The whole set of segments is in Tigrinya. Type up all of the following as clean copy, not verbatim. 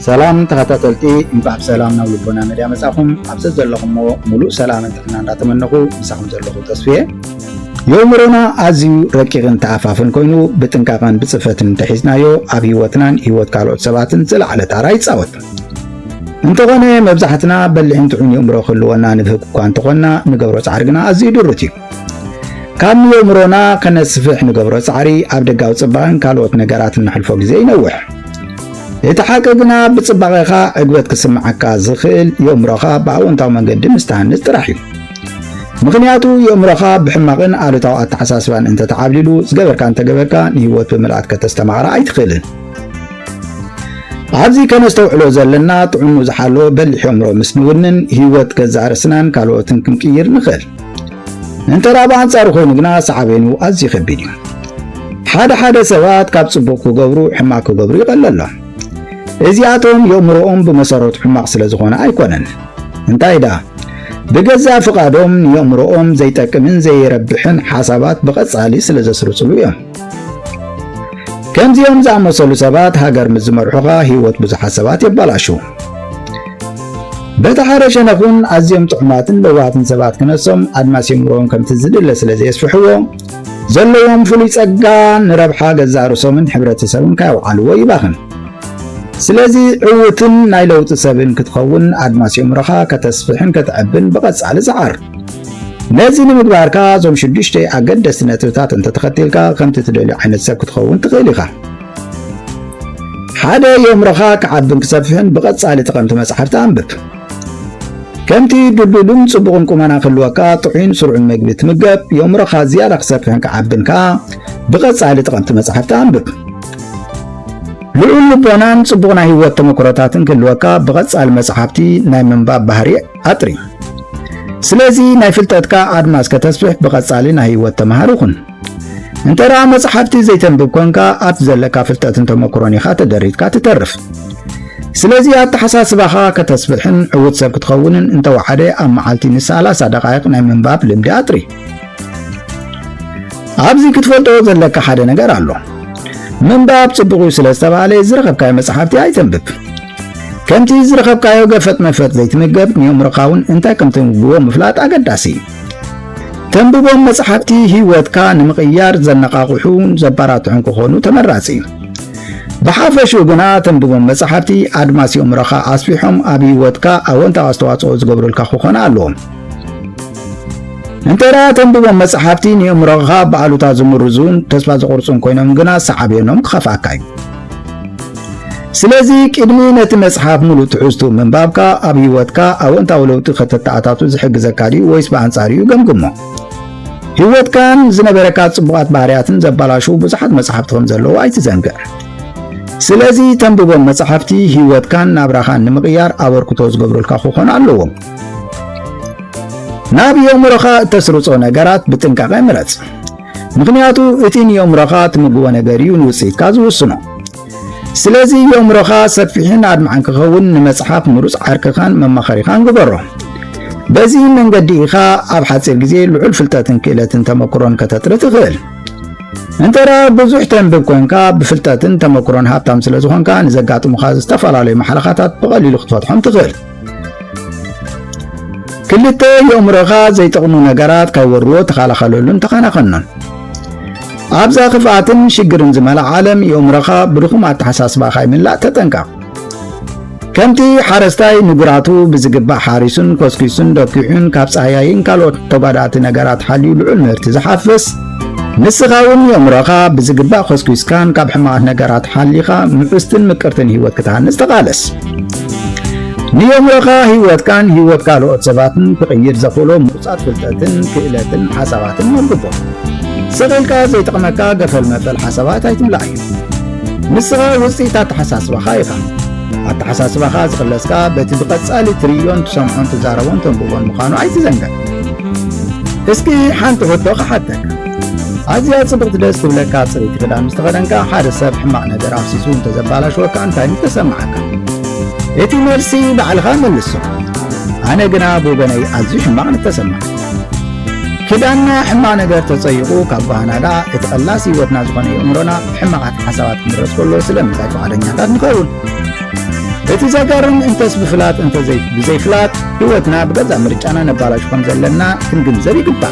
سلام تخططلتي إنباب سلام نولو بنا مديا مساكم أبسط زلقم ملو سلام انتقنا نتمنخو مساكم زلقو تصفية يومرونا أزيو ركيغن تعفافن كوينو بتنكاقن بصفتن تحيزنايو أبي وطنان إيوات كالوت سباتن زل على تاراي تصاوت انتقنا مبزحتنا بلحن تعون يومرو خلوانا نفهكو كانتقنا نقبرو تعرقنا أزيو درتي كان يومرونا كنسفح نقبرو تعري أبدقاو صبان كالوت نقرات النحلفوق زي نوح يتحققنا بصباغيخا عقبت كسمعكا زخيل يومرخا باونتاو منقد مستهنس تراحيو مغنياتو يومرخا بحماقن آلتاو التحساسبان انت تعابللو زقبركا انت قبركا نيوات بملعات كتستمعرا ايتخيلن عبزي كان استوعلو زلنا طعمو زحالو بلح يومرو مسنونن هيوات كزارسنان كالوتن كنكير نخيل انت رابعان صارو خينقنا سعبينو ازي خبينيو حدا سوات كاب صبوكو قبرو حماكو قبرو يقللو እዚያቶም የምሮኦም በመሰረቱ ሕማቅ ስለዝኾነ አይኮነን እንታይ ዳ በገዛ ፍቃዶም የምሮኦም ዘይጠቅምን ዘይረብሕን ሓሳባት በቀጻሊ ስለዘስርጽሉ እዮም ከምዚኦም ዝኣመሰሉ ሰባት ሃገር ምዝመርሑኻ ህይወት ብዙሓት ሰባት ይባላሹ በተሓረሸ ነኹን ኣዝዮም ጥዑማትን ለዋትን ሰባት ክነሶም ኣድማስ የምሮኦም ከምቲ ዝድለ ስለዘየስፍሕዎ ዘለዎም ፍሉይ ጸጋ ንረብሓ ገዛ ርእሶምን ሕብረተሰብን ካይውዓልዎ ይባኽን ስለዚህ ዕውትን ናይ ለውጥ ሰብን ክትኸውን ኣድማስ የምረኻ ከተስፍሕን ከተዕብን በቀጻሊ ዝዓር ነዚ ንምግባርካ ዞም ሽዱሽተ ኣገደስቲ ነጥብታት እንተተኸተልካ ከምቲ ትደልዮ ዓይነት ሰብ ክትኸውን ትኽእል ኢኻ ሓደ የምረኻ ክዓብን ክሰፍሕን በቀጻሊ ተቐምቲ መጽሓፍቲ አንብብ ከምቲ ድልዱልን ጽቡቕን ቁመና ክህልወካ ጥዑይን ስሩዕን ምግቢ ትምገብ የምረኻ ዝያዳ ክሰፍሕን ክዓብንካ በቀጻሊ ተቐምቲ መጽሓፍቲ አንብብ ልዑል ልቦናን ጽቡቕና ህይወት ተመክሮታትን ክህልወካ በቀጻሊ መጽሓፍቲ ናይ ምንባብ ባህሪ ኣጥሪ ስለዚ ናይ ፍልጠትካ ኣድማስ ከተስፍሕ በቀጻሊ ናይ ህይወት ተማሃሪ ኩን እንተራ መጽሓፍቲ ዘይተንብብ ኮንካ ኣብቲ ዘለካ ፍልጠትን ተመክሮን ኢኻ ተደሪድካ ትተርፍ ስለዚ ኣተሓሳስባኻ ከተስፍሕን ዕውት ሰብ ክትኸውንን እንተወሓደ ኣብ መዓልቲ ን30 ደቃይቕ ናይ ምንባብ ልምዲ ኣጥሪ ኣብዚ ክትፈልጦ ዘለካ ሓደ ነገር ኣሎ ምንባብ ጽቡቕ ስለዝተባለ ዝረኸብካዮ መጽሓፍቲ ኣይተንብብ ከምቲ ዝረኸብካዮ ገፈት መፈት ዘይትምገብ ንየምርኻውን እንታይ ከም ትምግቦ ምፍላጥ ኣገዳሲ ተንብቦም መጽሓፍቲ ህይወትካ ንምቕያር ዘነቓቕሑን ዘባራትዑን ክኾኑ ተመራጺ ብሓፈሹ ግና ተንብቦም መጽሓፍቲ ኣድማስ የምርኻ ኣስፊሖም ኣብ ህይወትካ ኣወንታዊ ኣስተዋጽኦ ዝገብሩልካ ክኾኑ ኣለዎም እንተራ ተንብቦም መጽሓፍቲ ንየምርኻ በኣሉታ ዝምርዙን ተስፋ ዝቆርጹን ኮይኖም ግና ሰዓብዮኖም ክኸፋካ እዩ ስለዚ ቅድሚ ነቲ መጽሓፍ ሙሉእ ትሕዝቱ ምንባብካ ኣብ ህይወትካ ኣወንታዊ ለውጢ ከተተኣታቱ ዝሕግዘካ ድዩ ወይስ ብኣንጻርዩ ገምግሞ ህይወትካን ዝነበረካ ጽቡቓት ባህርያትን ዘባላሹ ብዙሓት መጽሓፍቲ ከም ዘለዉ ኣይትዘንግዕ ስለዚ ተንብቦም መጽሓፍቲ ህይወትካን ናብራኻን ንምቕያር ኣበርክቶ ዝገብሩልካ ክኾኑ ኣለዎም ናብ የምሮኻ እተስርጾ ነገራት ብጥንቃቐ ምረጽ ምክንያቱ እቲ የምሮኻ ትምግቦ ነገር እዩ ንውጽኢትካ ዝውስኖ ስለዚ የምሮኻ ሰፊሕን ኣድማዕን ክኸውን ንመጽሓፍ ምሩጽ ዓርክኻን መማኸሪኻን ግበሮ በዚ መንገዲ ኢኻ ኣብ ሓፂር ግዜ ልዑል ፍልጠትን ክእለትን ተመክሮን ከተጥሪ ትኽእል እንተራ ብዙሕ ተንብብ ኮንካ ብፍልጠትን ተመክሮን ሃብታም ስለ ዝኾንካ ንዘጋጥሙኻ ዝተፈላለዩ መሓለኻታት ብቐሊሉ ክትፈትሖም ትኽእል ክልተ የምሮኻ ዘይጠቕሙ ነገራት ካይወርዎ ተኸላኸለሉን ተኸናኸኖን ኣብዛ ክፍኣትን ሽግርን ዝመልአ ዓለም የምሮኻ ብድኹም ኣተሓሳስባኻ ይምላእ ተጠንቀቕ ከምቲ ሓረስታይ ንግራቱ ብዝግባእ ሓሪሱን ኮስኪሱን ደኪዑን ካብ ፀሃያይን ካልኦት ተጓዳእቲ ነገራት ሓልዩ ልዑል ምህርቲ ዝሓፍስ ንስኻ እውን የምሮኻ ብዝግባእ ኮስኪስካን ካብ ሕማቃት ነገራት ሓሊኻ ምዕስትን ምቅርትን ህይወት ክትሃንጽ ተቓለስ ንየምሮኻ ህይወትካን ህይወት ካልኦት ሰባትን ክቕይር ዘኽእሎ ምሩጻት ፍልጠትን ክእለትን ሓሳባትን መንብቦ ሰቒልካ ዘይጠቕመካ ገፈል መበል ሓሳባት ኣይትምላእ እዩ ንስኻ ውፅኢት ኣተሓሳስባኻ ኢኻ ኣተሓሳስባኻ ዝኽለስካ በቲ ብቐጻሊ ትርዮን ትሰምዖን ትዛረቦን ተንብቦን ምዃኑ ኣይትዘንግዕ እስኪ ሓንቲ ሕቶ ክሓተካ ኣዝያ ጽብቕቲ ደስ ትብለካ ጽሬት ክዳን ምስተኸደንካ ሓደ ሰብ ሕማቕ ነገር ኣፍሲሱ እንተዘባላሽወካ እንታይ ተሰማዓካ እቲ መልሲ ባዕልኻ መልሶ ኣነ ግና ብወገነይ ኣዝዩ ሕማቕ ንተሰማዕ ክዳንና ሕማቕ ነገር ተጸይቑ ካብ ባህናዳ እቲ ቐላሲ ህይወትና ዝኾነ የእምሮና ሕማቓት ሓሳባት ክንረስ ከሎ ስለምንታይ ፈቃደኛታት ንኸውን اتزاقرن انتس بفلات انت زي فلات هوتنا بقزع مرجعنا نبالاش خمزلنا كنقنزب يقبع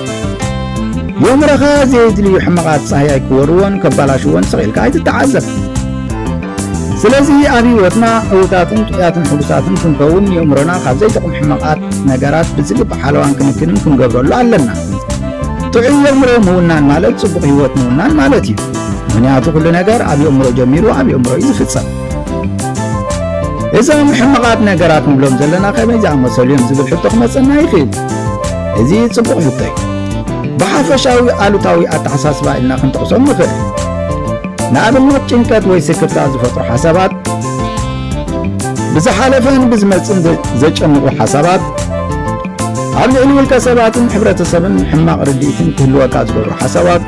يوم رخا زيد لي حمقات صحيح كوروان كبالاشوان صغير كايت تعذب سلازي أبي وطنا أوتاتن طياتن حدوثاتن كنكون يومرنا خابزي تقوم حمقات نقرات بزقب حالوان كنكنن كنقبرو له علنا طعي يومرو مونان مالت صبق هيوت مونان مالتي من يعطو كل نقر أبي يومرو جميرو أبي يومرو يزفتصل إذا محمقات نقرات مبلوم زلنا خيبا جاء مسؤولين زبل حطوخ مسألنا يخيل إذي صبق حطي بحافشاوي آلوتاوي أتحساس بائلنا خنتقصون مخيل نعمل ጭንቀት ወይ ስክታ ዝፈጥሩ ሓሳባት ብዝሓለፈን ብዝመጽን ዘጨንቁ ሓሳባት ኣብ ልዕሊ ውልቀ ሰባትን ሕብረተሰብን ሕማቕ ርድኢትን ክህልወካ ዝገብሩ ሓሳባት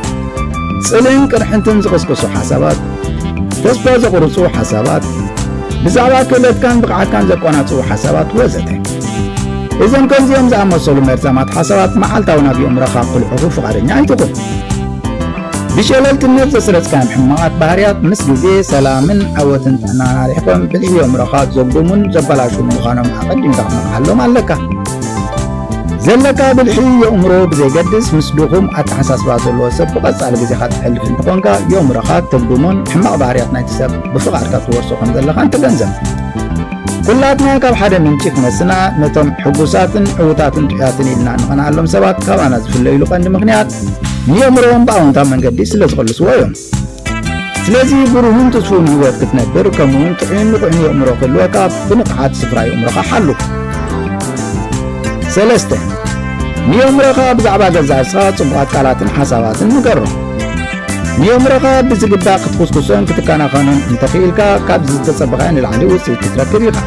ጽልን ቅርሕንትን ዝቕስቅሱ ሓሳባት ተስፋ ዘቑርፁ ሓሳባት ብዛዕባ ክእለትካን ብቕዓትካን ዘቆናጽኡ ሓሳባት ወዘተ እዞም ከምዚኦም ዝኣመሰሉ መርዛማት ሓሳባት መዓልታዊ ናብ ኣእምሮኻ ክልዕኹ ፍቓደኛ ኣይትኹን بشلالتنت زسرتكام حماقات بحريات مس جزي سلامن عوتن تحنا عليكم باليوم رخاء زبومن زبلاشون مخانم عقدين دعم محلهم علكا زلكا بالحي يومرو بزي قدس مسلوكم أتحساس بعض الوسب بقص على بزي خات حلف انتقونكا يوم رخاء تبدومن حماق بحريات نايتساب بفقار كتورسو خمزلخا انت جنزم كلاتنا كاب حدا من شيخ مسنا نتم حبوساتن عوتاتن تحياتن إلنا نقنا علم سبات كاباناز في الليل وقند مغنيات يومرون باونتا من قديس لزغلس ويوم سلازي بروهن تصفون هوات كتنبر كمون تعين لقعين يومرو كلوكا بنقعات سفرا يومرو حلو سلسته يومرو بزعبا قزعسها صبغات كالاتن حساباتن مقرر يومرو بزقبا قطقسكسون كتكانا خانون انتخيلكا كابز تصبغين العلي وسيط تتركريخا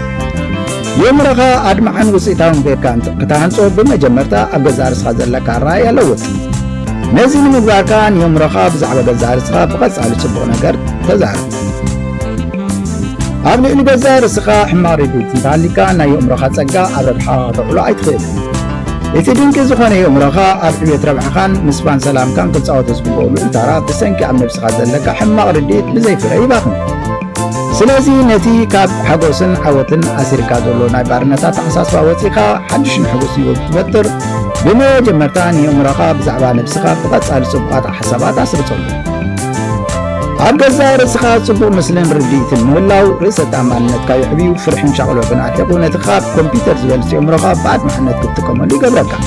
يومرو أدمعن وسيطان بيركا كتاهنسو بمجمرتا أبزارس خازلكا رايا لوت نزل مباركان يوم رخاب زعبا بزار سخاب قص على شبغ نقر تزار قبل إني بزار سخا حماري بيت تعليكا نا يوم رخا تسقا أربحا ضعولا عيتخيل يتدين كزخان يوم رخا أربحية ربحخان نسبان سلام كان كتصاو تسبقولو انتارا بسنك عم نفس خازل لك حمار رديت بزي فرعي باخن سلازي نتي كاب حقوسن حوتن أسيركا زولو ناي بارنتا تحساس باوتيخا حدشن حقوسن وبتبتر بما جمرتان يوم رخا بزعبا نفسخا بقص على صبقات حسابات أسرطولو أبقزا رسخا صبق مسلم رديت المولاو رسة عمالنتكا يحبيو فرحن شغلو بنعتقو نتخاب كمبيوتر زبالس يوم رخا بعد محنت كبتكم اللي قبلكا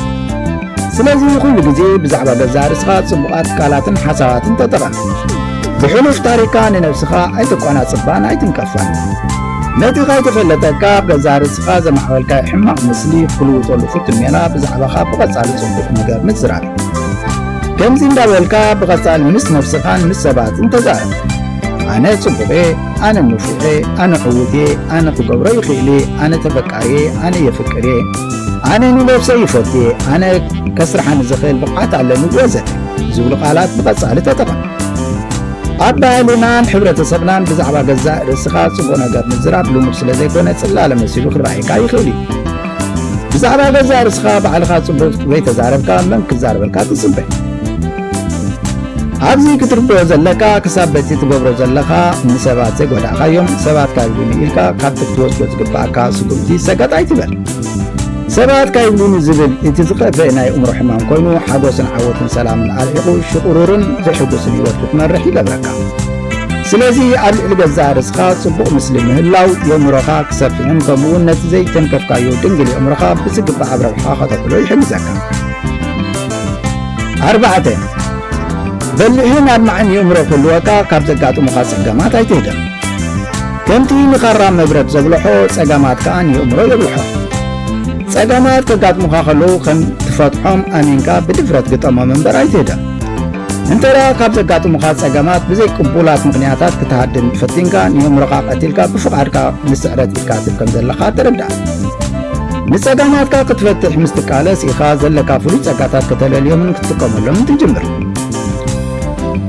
سلازي كل جزي بزعبا بزا رسخا صبقات كالاتن حساباتن تطغى بحلوف تاريكان نفسخا أيتقوانا صبان أيتنكفان نتي خايت فلتكا بزار سخا زمحولكا حماق مسلي خلوط ولفوت المينا بزعبخا بغصال صندوق نقر مزرعب كمزين داولكا بغصال منس نفسخان مس سبات انتظار أنا صبغي أنا نفوعي أنا قوتي أنا قبوري خيلي أنا تفكاري أنا يفكري أنا نلفسي يفتي أنا كسرحان زخيل بقعات على نجوزة زول قالات بغصال تتقن أبالونان حبرة صبنان بزعبا جزاء رسخا صبونا قد مزراب لومر سلازي كونت سلالة مسيلو خرعيكا يخولي بزعبا جزاء رسخا بعلخا صبو ويت زاربكا من كزاربكا تصبه أبزي كتربو زلكا كسابتي تببرو زلخا نسبات سيقودا يوم سبات كايبوني إلكا كابتك توسكو تقباكا سكوتي سكت ايتبر سبات كايبوني زبل انتزقى فينا يأمر حمام كوينو حقوسن عوتن سلام العالقو شقرورن زي حقوسن يوتكت مرحي قبلكا سلازي عبل الجزار سخا صبق مسلم هلاو يوم رخا كسفن كمون نتزي تنكفكا يودنجل يوم رخا بسقب عبر الحاخة تقلو يحجزكا أربعة بلهن أرمعن يوم رخا الوكا كابزقاتو مخاص قامات ايتيدا كمتي نقرام مبرب زبلحو سقامات كان يوم رخا يبلحو سقامات كقات مخاخلو خن تفتحهم أمينكا بدفرت قطامة منبر ايتيدا انترا كابزا قاتو مخاص سقامات بزي قبولات مغنياتات كتهدن فتنكا نيوم رقاق قتلكا بفقاركا نسعرت الكاتب كم زلخا تربدا نسقامات كا كتفتح مستقالس إخا زلكا فلوت سقاتات كتل اليوم كتقوم اللهم تنجمر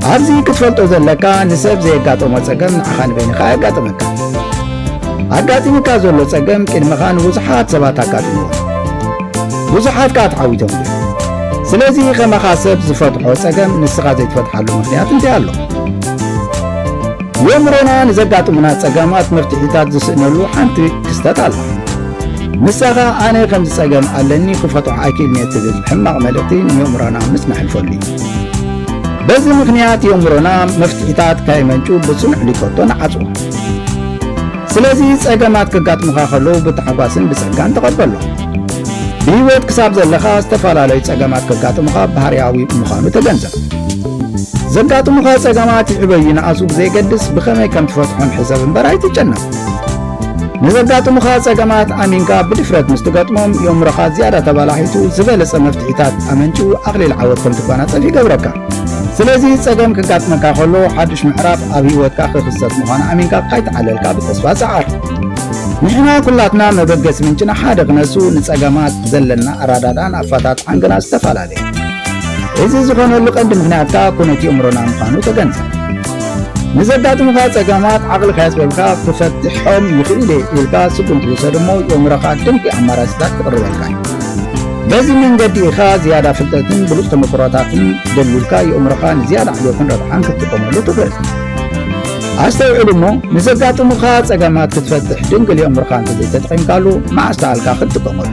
عرزي كتفلتو زلكا نسب زي قاتو مصقام نعخان بينخا قاتو مكا أقاتي مكا زولو سقام كن مخان وزحات سبات أقاتي وزحات كات عاويتهم دي سلازي خما خاسب زفتحو سقام نسخا زي تفتحالو مخنيات انتهالو የምሮና ንዘጋጥሙና ፀገማት መፍትሒታት ዝስእነሉ ሓንቲ ክስተት ኣላ። ንሳኻ ኣነ ከም ዝፀገም ኣለኒ ክፈትሖ ኣይክእልኒ ትብል ሕማቕ መልእኽቲ ንየምሮና ምስ ናሕልፈሉ እዩ። በዚ ምክንያት የምሮና መፍትሒታት ካይመንጩ ብፅኑዕ ሊቆቶ ንዓፅዎ። ስለዚ ፀገማት ከጋጥሙኻ ከለዉ ብተሓጓስን ብፀጋን ተቐበሎ። ብሂወት ክሳብ ዘለኻ ዝተፈላለዩ ፀገማት ከጋጥሙኻ ባህርያዊ ምዃኑ ተገንዘብ። ዘጋጥሙኻ ፀገማት ይዕበዩ ንኣሱ ብዘይገድስ ብኸመይ ከም ትፈትሖም ሕሰብ እምበር ኣይትጨነቕ። ንዘጋጥሙኻ ፀገማት ኣሚንካ ብድፍረት ምስ ትገጥሞም የምሮኻ ዝያዳ ተበላሒቱ ዝበለፀ መፍትሒታት ኣመንጭኡ ኣቕሊል ዓወት ከም ትጓናፀፍ ይገብረካ። ስለዚ ፀገም ክጋጥመካ ከሎ ሓዱሽ ምዕራፍ ኣብ ሂወትካ ክኽሰት ምዃኑ ኣሚንካ ካይተዓለልካ ብተስፋ ፀዓር። ንሕና ኩላትና መበገሲ ምንጭና ሓደ ክነሱ ንፀገማት ዘለና ኣራዳዳን ኣፈታትዓን ግና ዝተፈላለየ። እዚ ዝኾነሉ ቀንዲ ምክንያትካ ኩነት የምሮና ምዃኑ ተገንዘብ። ንዘጋጥሙኻ ፀገማት ዓቕልካ የፅበብካ ክፈትሖም ይኽእል ኢልካ ስጉም ትውሰድ እሞ የምሮኻ ድንቂ ኣማራፂታት ክቕርበልካ እዩ። በዚ መንገዲ ኢኻ ዝያዳ ፍልጠትን ብሉፅ ተመክሮታትን ደሊልካ የእምሮኻ ንዝያዳ ዕብየትን ረብሓን ክትጥቀመሉ ትኽእል። ኣስተውዕል እሞ ንዘጋጥሙኻ ፀገማት ክትፈትሕ ድንግል የእምሮኻ እንተዘይተጠቒምካሉ መዓዝ ተኣልካ ክትጥቀመሉ።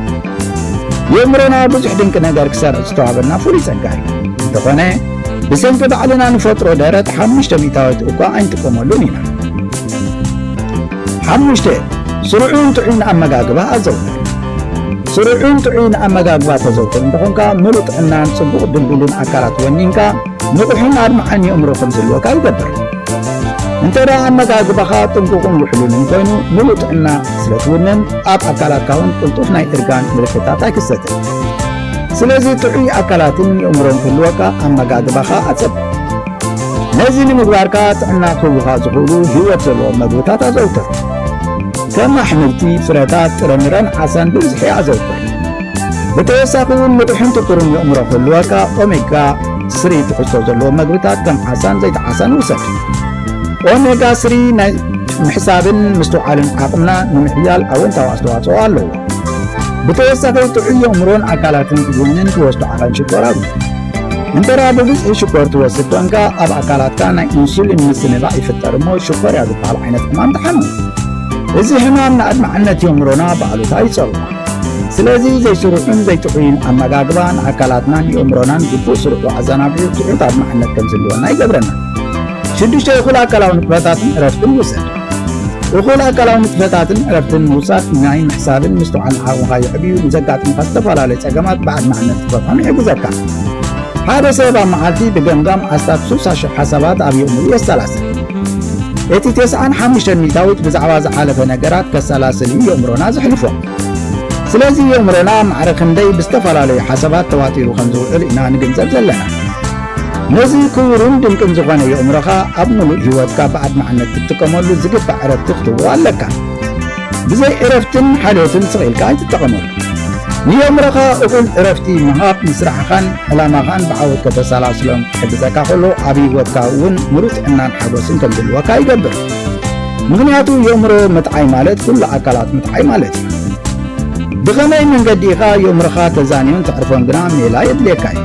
የእምሮና ብዙሕ ድንቂ ነገር ክሰርሕ ዝተዋሃበና ፍሉይ ፀጋ እዩ። እንተኾነ ብሰንኪ ባዕልና ንፈጥሮ ደረት 5 ሚእታዊት እኳ ኣይንጥቀመሉን ኢና። 5 ስሩዕን ጥዑይን ኣመጋግባ ኣዘውትር። ስሩዕን ጥዑይን ኣመጋግባ ተዘውትር እንተኾንካ ምሉእ ጥዕናን ፅቡቕ ድልዱልን ኣካላት ወኒንካ ንቑሕን ኣድማዓን የእምሮ ከም ዘለወካ ይገብር። እንተዳ ኣመጋግባኻ ጥንቁቕን ውሕሉልን ኮይኑ ምሉእ ጥዕና ስለትውንን ኣብ ኣካላትካ እውን ቅልጡፍ ናይ እርጋን ምልክታት ኣይክሰትን። ስለዚ ጥዑይ ኣካላትን የእምሮን ክህልወካ ኣመጋግባኻ ኣፀብቕ። ነዚ ንምግባርካ ጥዕና ክህቡኻ ዝኽእሉ ህይወት ዘለዎም ምግብታት ኣዘውትር። ከም ኣሕምልቲ፣ ፍረታት፣ ጥረምረን ዓሳን ብብዝሒ ኣዘውትር። ብተወሳኺ እውን ንቑሕን ትኩርን የእምሮ ክህልወካ ኦሜጋ 3 ትሕዝቶ ዘለዎም ምግብታት ከም ዓሳን ዘይቲ ዓሳን ውሰድ። ኦሜጋ 3 ናይ ምሕሳብን ምስትውዓልን ዓቕምና ንምሕያል ኣወንታዊ ኣስተዋፅኦ ኣለዎ። ብተወሳኺ ጥዑይ የእምሮን ኣካላትን ክጉንን ትወስዱ ዓቐን ሽኮር ኣሎ። እንተዳ ብብዝሒ ሽኮር ትወስድ ኮንካ ኣብ ኣካላትካ ናይ ኢንሱሊን ምስንባዕ ይፍጠር እሞ ሽኮር እያ ዝበሃል ዓይነት ሕማም ተሓምም። እዚ ሕማም ንኣድማዕነት የእምሮና ብኣሉታ ይፀልዎ። ስለዚ ዘይስሩዕን ዘይጥዑይን ኣመጋግባ ንኣካላትናን የእምሮናን ግቡእ ስሩዕ ኣዘናብዑ ትሑት ኣድማዕነት ከም ዘለወና ይገብረና። 6 እኹል ኣካላዊ ንጥፈታትን ዕረፍትን ውሰድ። እኹል ኣካላዊ ንጥፈታትን ዕረፍትን ምውሳድ ናይ ምሕሳብን ምስትውዓልን ዓቕምኻ ይዕብዩ። ንዘጋጥሙኻ ዝተፈላለዩ ፀገማት ብኣድማዕነት ትፈትሖም ይሕግዘካ። ሓደ ሰብ ኣብ መዓልቲ ብገምጋም ኣስታት 60,000 ሓሳባት ኣብ የእምሩ የሰላስል። እቲ 95 ሚእታዊት ብዛዕባ ዝሓለፈ ነገራት ከሰላስል እዩ የእምሮና ዘሕልፎም። ስለዚ የእምሮና ማዕረ ክንደይ ብዝተፈላለዩ ሓሳባት ተዋጢሩ ከም ዝውዕል ኢና ንግንዘብ ዘለና። ነዚ ክቡርን ድንቅን ዝኾነ የእምሮኻ ኣብ ሙሉእ ህይወትካ ብኣድማዕነት ክትጥቀመሉ ዝግባእ ዕረፍቲ ክትህቦ ኣለካ። ብዘይ ዕረፍትን ሓልዮትን ስቒልካ ኣይትጠቐመሉ። ንየእምሮኻ እኹል ዕረፍቲ ምሃብ ንስራሕኻን ዕላማኻን ብዓወት ከተሰላስሎም ክሕግዘካ ከሎ ኣብ ህይወትካ እውን ሙሉእ ጥዕናን ሓጎስን ከም ዝህልወካ ይገብር። ምክንያቱ የእምሮ ምጥዓይ ማለት ኩሉ ኣካላት ምጥዓይ ማለት እዩ። ብኸመይ መንገዲ ኢኻ የእምሮኻ ተዛንዮን ተዕርፎን ግና ሜላ የድልየካ እዩ።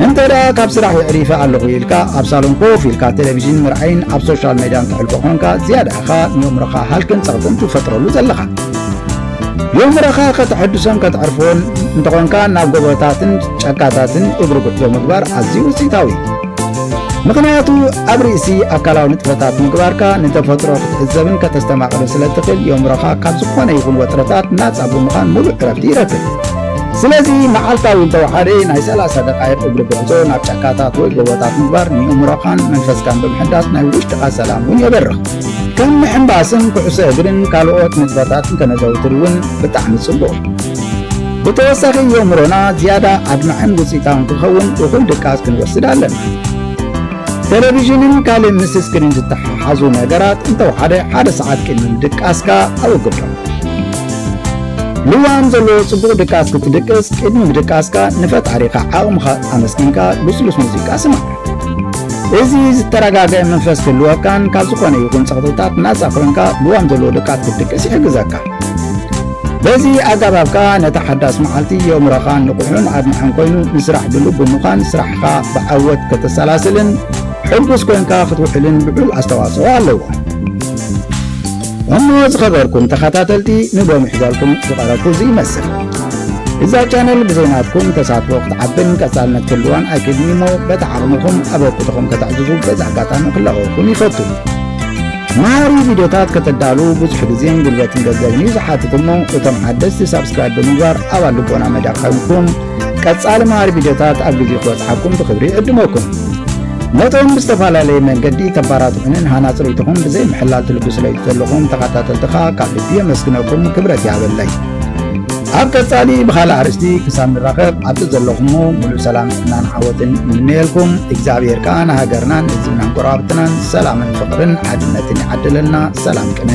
እንተዳ ካብ ስራሕ የዕሪፈ ኣለኹ ኢልካ ኣብ ሳሎን ኮፍ ኢልካ ቴሌቭዥን ምርኣይን ኣብ ሶሻል ሜድያን ትሕልፎ ኮንካ ዝያዳ ኢኻ ንየእምሮኻ ሃልክን ፀቕጥን ትፈጥረሉ ዘለኻ። የእምሮኻ ከተሐድሶን ከተዕርፎን እንተኾንካ ናብ ጎቦታትን ጫካታትን እግሪ ጉዕዞ ምግባር ኣዝዩ ውፅኢታዊ እዩ። ምክንያቱ ኣብ ርእሲ ኣካላዊ ንጥፈታት ምግባርካ ንተፈጥሮ ክትዕዘብን ከተስተማቕርን ስለ ትኽእል የእምሮኻ ካብ ዝኾነ ይኹን ወጥረታት ናፃ ብምዃን ሙሉእ ዕረፍቲ ይረክብ። ስለዚ መዓልታዊ እንተወሓደ ናይ 30 ደቓይቕ እግሪ ጉዕዞ ናብ ጫካታት ወይ ጎቦታት ምግባር ንእምሮኻን መንፈስካን ብምሕዳስ ናይ ውሽጥኻ ሰላም እውን የበርኽ። ከም ምሕንባስን ኩዕሶ እግርን ካልኦት ንጥፈታትን ከነዘውትር እውን ብጣዕሚ ፅቡቕ እዩ። ብተወሳኺ የእምሮና ዝያዳ ኣድማዕን ውፅኢታውን ክኸውን እኹል ድቃስ ክንወስድ ኣለና። ቴሌቭዥንን ካልእ ምስ ስክሪን ዝተሓሓዙ ነገራት እንተወሓደ 1 ሰዓት ቅድሚ ድቃስካ ኣወግዶም። ልዋም ዘለዎ ፅቡቕ ድቃስ ክትድቅስ ቅድሚ ምድቃስካ ንፈጣሪኻ ዓቕምኻ ኣመስጊንካ ልስሉስ ሙዚቃ ስማዕ። እዚ ዝተረጋግዐ መንፈስ ክህልወካን ካብ ዝኾነ ይኹን ፀቕጥታት ናፃ ኮይንካ ልዋም ዘለዎ ድቃስ ክትድቅስ ይሕግዘካ። በዚ ኣገባብካ ነታ ሓዳስ መዓልቲ የእምሮኻ ንቑሑን ኣድማዕን ኮይኑ ንስራሕ ድሉብ ብምዃን ስራሕኻ ብዓወት ከተሰላስልን ሕጉስ ኮንካ ክትውሕልን ልዑል ኣስተዋፅኦ ኣለዎ። እሞ ዝኸበርኩም ተኸታተልቲ ንሎሚ ሒዛልኩም ዝቐረብኩ እዚ ይመስል። እዛ ቻነል ብዜናትኩም ተሳትፎ ክትዓብን ቀጻልነት ክህልዋን ኣይክድን እሞ በቲ ዓቕምኹም ኣበርክቶኹም ከተዕዝዙ በዚ ኣጋጣሚ ክለቕኹም ይፈቱ። መሃሪ ቪድዮታት ከተዳሉ ብዙሕ ግዜን ጉልበትን ገንዘብን እዩ ዝሓትት እሞ እቶም ሓደስቲ ሳብስክራይብ ብምግባር ኣባል ልቦና መድያ ኮይንኩም ቀጻሊ መሃሪ ቪድዮታት ኣብ ግዜ ክበፅሓኩም ብክብሪ ዕድመኩም። ነቶም ብዝተፈላለየ መንገዲ ተባራትዑንን ሃናፂ ርእይቶኹም ብዘይ ምሕላል ትልግሱ ስለይ ዘለኹም ተኸታተልትኻ ካብ ልቢ የመስግነኩም ክብረት ያበለይ። ኣብ ቀጻሊ ብኻልእ ኣርእስቲ ክሳብ ንራኸብ ኣብቲ ዘለኹሞ ሙሉእ ሰላም ጥዕናን ዓወትን ይምነየልኩም። እግዚኣብሔር ከዓ ንሃገርናን ህዝብናን ጎረባብትናን ሰላምን ፍቕርን ሓድነትን ይዓድለና። ሰላም ቅነ